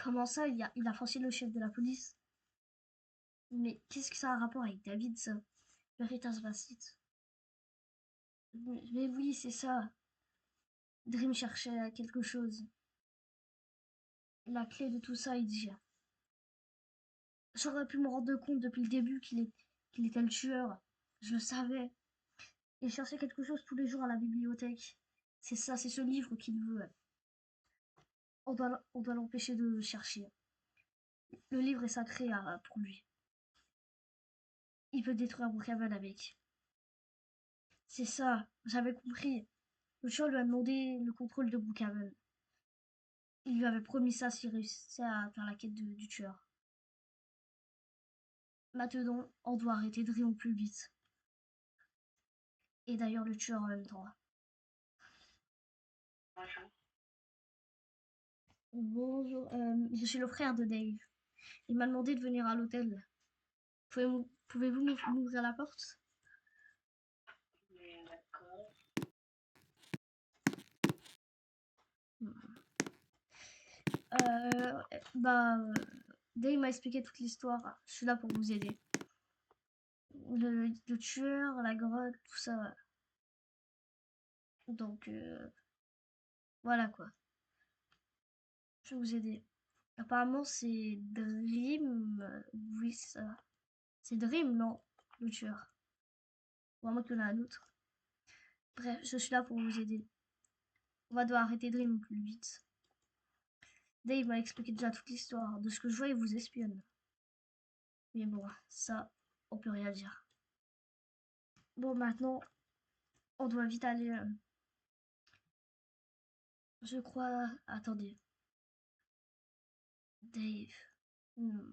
Comment ça, il a forcé le chef de la police? Mais qu'est-ce que ça a un rapport avec David, ça? Veritas Vacit. Mais oui, c'est ça. Dream cherchait quelque chose. La clé de tout ça, il dit. J'aurais pu me rendre compte depuis le début qu'il était le tueur. Je le savais. Il cherchait quelque chose tous les jours à la bibliothèque. C'est ça, c'est ce livre qu'il veut. On doit l'empêcher de le chercher. Le livre est sacré pour lui. Il veut détruire Brookhaven avec. C'est ça, j'avais compris. Le tueur lui a demandé le contrôle de Brookhaven. Il lui avait promis ça s'il réussissait à faire la quête du tueur. Maintenant, on doit arrêter Dream au plus vite. Et d'ailleurs le tueur en même temps. Bonjour, je suis le frère de Dave. Il m'a demandé de venir à l'hôtel. Pouvez-vous m'ouvrir la porte? Euh, bah, Dave m'a expliqué toute l'histoire. Je suis là pour vous aider. Le tueur, la grotte, tout ça. Donc, voilà quoi. Je vais vous aider. Apparemment, c'est Dream. Oui, ça. C'est Dream, non? Le tueur. Ou à moins qu'il y en a un autre. Bref, je suis là pour vous aider. On va devoir arrêter Dream au plus vite. Dave m'a expliqué déjà toute l'histoire. De ce que je vois, il vous espionne. Mais bon, ça, on peut rien dire. Bon, maintenant, on doit vite aller. Je crois. Attendez. Dave. Hmm.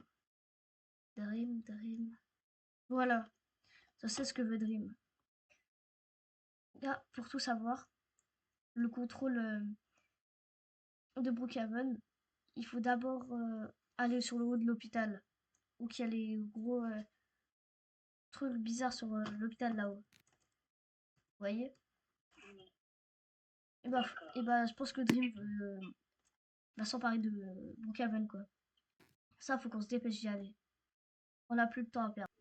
Dream. Voilà. Je sais ce que veut Dream. Là, pour tout savoir, le contrôle de Brookhaven, il faut d'abord aller sur le haut de l'hôpital. Où il y a les gros trucs bizarres sur l'hôpital là-haut. Vous voyez? Et bah, je pense que Dream va s'emparer de Brookhaven, quoi. Ça, faut qu'on se dépêche d'y aller. On n'a plus de temps à perdre.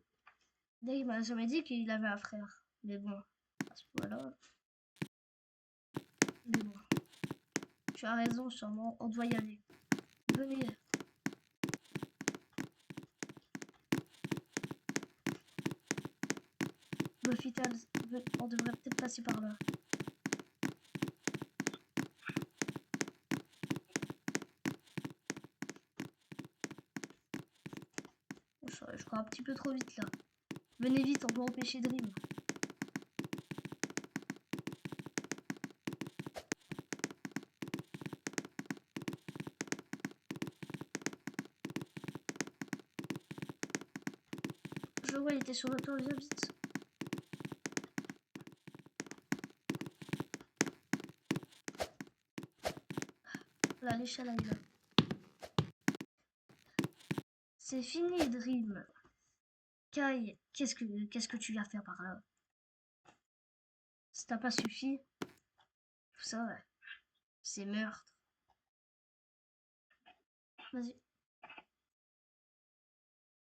Dave m'a jamais dit qu'il avait un frère. Mais bon, à ce moment-là. Mais bon, tu as raison, sûrement, on doit y aller. Venez. L'hôpital, on devrait peut-être passer par là. Je crois un petit peu trop vite là. Venez vite, on doit empêcher Dream. Je vois, il était sur le toit, viens vite. Là, l'échelle est là. C'est fini, Dream. Kai, qu'est-ce que tu viens faire par là? Ça t'a pas suffi? Tout ça, ouais. C'est meurtre. Vas-y.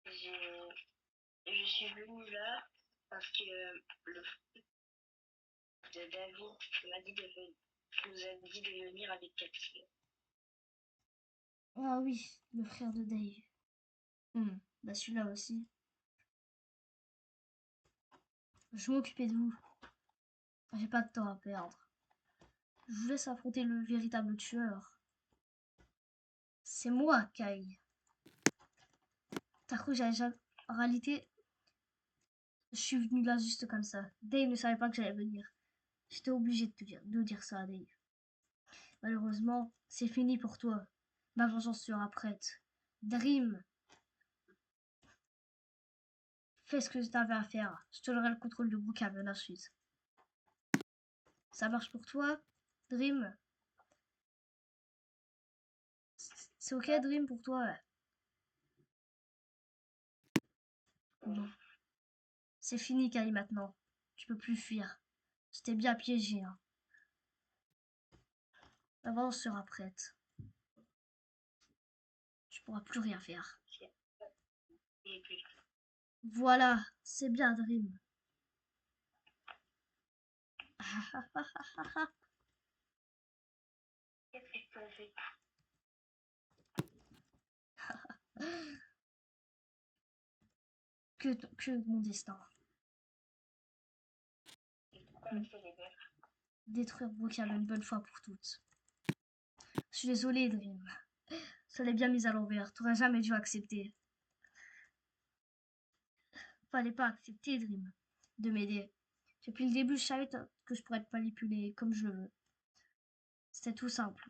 Je suis venue là parce que le frère de David nous a dit de venir avec Cathy. Ah oui, le frère de Dave. Bah celui-là aussi. Je vais m'occuper de vous. J'ai pas de temps à perdre. Je vous laisse affronter le véritable tueur. C'est moi, Kai. T'as cru que j'allais jamais... En réalité, je suis venu là juste comme ça. Dave ne savait pas que j'allais venir. J'étais obligé de dire ça à Dave. Malheureusement, c'est fini pour toi. Ma vengeance sera prête. Dream, fais ce que tu avais à faire. Je te donnerai le contrôle de Brookhaven ensuite. Ça marche pour toi, Dream? C'est ok, Dream, pour toi? Non. C'est fini, Kai, maintenant. Tu peux plus fuir. Je t'ai bien piégé, hein. La vengeance sera prête. pourras plus rien faire. Et puis, Voilà, c'est bien, Dream. qu'est-ce que tu fais? Que mon destin. Et pourquoi me fait les bœufs? Détruire Brookhaven une bonne fois pour toutes. Je suis désolée, Dream. Ça l'est bien mis à l'envers. T'aurais jamais dû accepter. Fallait pas accepter, Dream, de m'aider. Depuis le début, je savais que je pourrais te manipuler comme je le veux. C'était tout simple.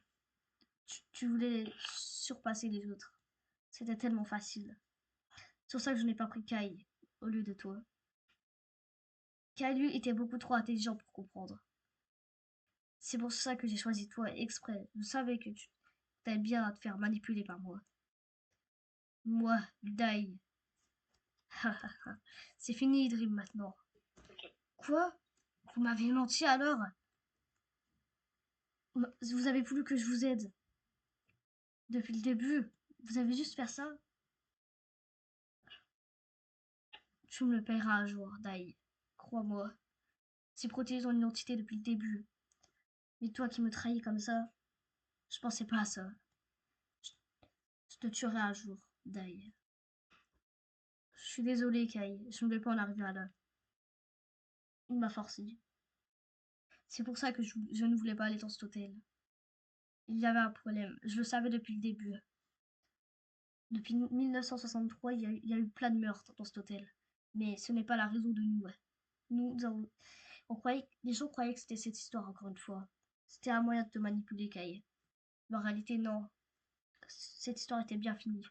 Tu voulais surpasser les autres. C'était tellement facile. C'est pour ça que je n'ai pas pris Kai au lieu de toi. Kai, lui, était beaucoup trop intelligent pour comprendre. C'est pour ça que j'ai choisi toi exprès. Je savais que tu t'allais bien à te faire manipuler par moi. Moi, Dai. C'est fini, Dream, maintenant. Ok. Quoi? Vous m'avez menti alors? Vous avez voulu que je vous aide. Depuis le début. Vous avez juste fait ça. Tu me le paieras un jour, Dai. Crois-moi. J'ai protégé ton identité depuis le début. Mais toi qui me trahis comme ça, je pensais pas à ça. Je te tuerai un jour, Dai. Je suis désolée, Kai. Je ne voulais pas en arriver à là. Il m'a forcé. C'est pour ça que je ne voulais pas aller dans cet hôtel. Il y avait un problème. Je le savais depuis le début. Depuis 1963, il y a eu plein de meurtres dans cet hôtel. Mais ce n'est pas la raison de nous. Les gens croyaient que c'était cette histoire encore une fois. C'était un moyen de te manipuler, Kai. Mais en réalité, non. Cette histoire était bien finie.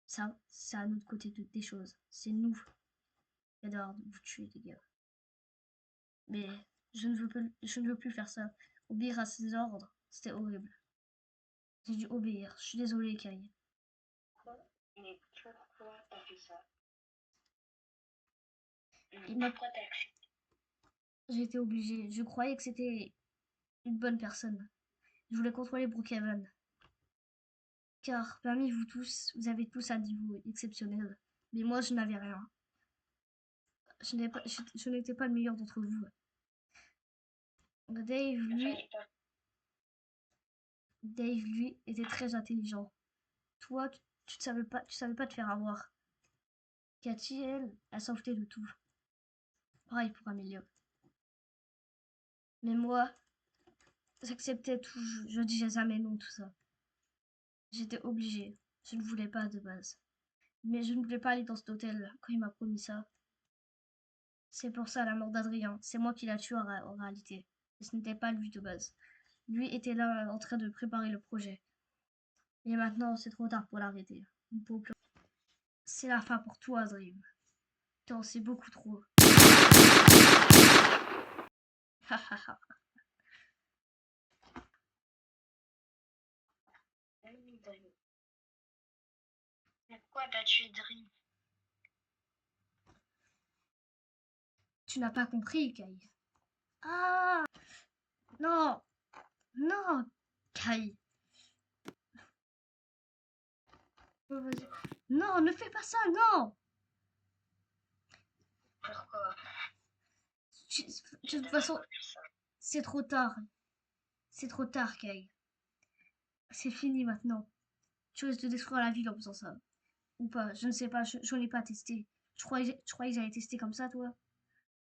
Ça, c'est un autre côté des choses. C'est nous qui allons vous tuer, les gars. Mais je ne veux plus faire ça. Obéir à ses ordres, c'était horrible. J'ai dû obéir. Je suis désolée, Kai. Mais pourquoi t'as fait ça? M'a... Pourquoi t'as accepté? J'ai été obligée. Je croyais que c'était une bonne personne. Je voulais contrôler Brookhaven. Car parmi vous tous, vous avez tous un niveau exceptionnel. Mais moi, je n'avais rien. Je n'étais pas le meilleur d'entre vous. Dave, lui, était très intelligent. Toi, tu savais pas te faire avoir. Cathy, elle s'en foutait de tout. Pareil pour Amelia. Mais moi, j'acceptais tout, je disais jamais non, tout ça. J'étais obligée. Je ne voulais pas de base. Mais je ne voulais pas aller dans cet hôtel quand il m'a promis ça. C'est pour ça la mort d'Adrien. C'est moi qui l'ai tué en réalité. Et ce n'était pas lui de base. Lui était là en train de préparer le projet. Et maintenant, c'est trop tard pour l'arrêter. C'est la fin pour toi, Dream. T'en sais beaucoup trop. Pourquoi t'as tué Dream? Tu n'as pas compris, Kai. Ah non, non, Kai. Oh, vas-y. Non, ne fais pas ça, non. Pourquoi? De toute façon, c'est trop tard. C'est trop tard, Kai. C'est fini maintenant. Tu risques de détruire la ville en faisant ça. Ou pas, je ne sais pas, je n'ai pas testé. Je croyais que j'allais tester comme ça, toi.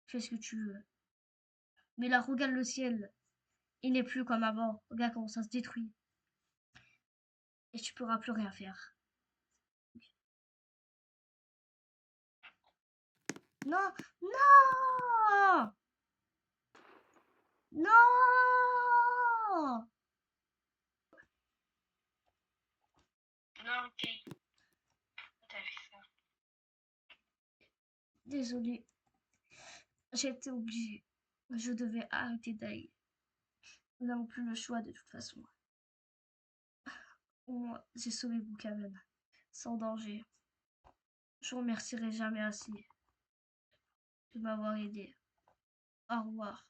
Fais ce que tu veux. Mais là, regarde le ciel. Il n'est plus comme avant. Regarde comment ça se détruit. Et tu pourras plus rien faire. Non, non, non. Non, ok. T'as fait ça. Désolée, j'ai été obligée. Je devais arrêter d'aller. Nous n'avons plus le choix de toute façon. Au moins, j'ai sauvé Brookhaven. Sans danger. Je vous remercierai jamais assez de m'avoir aidé. Au revoir.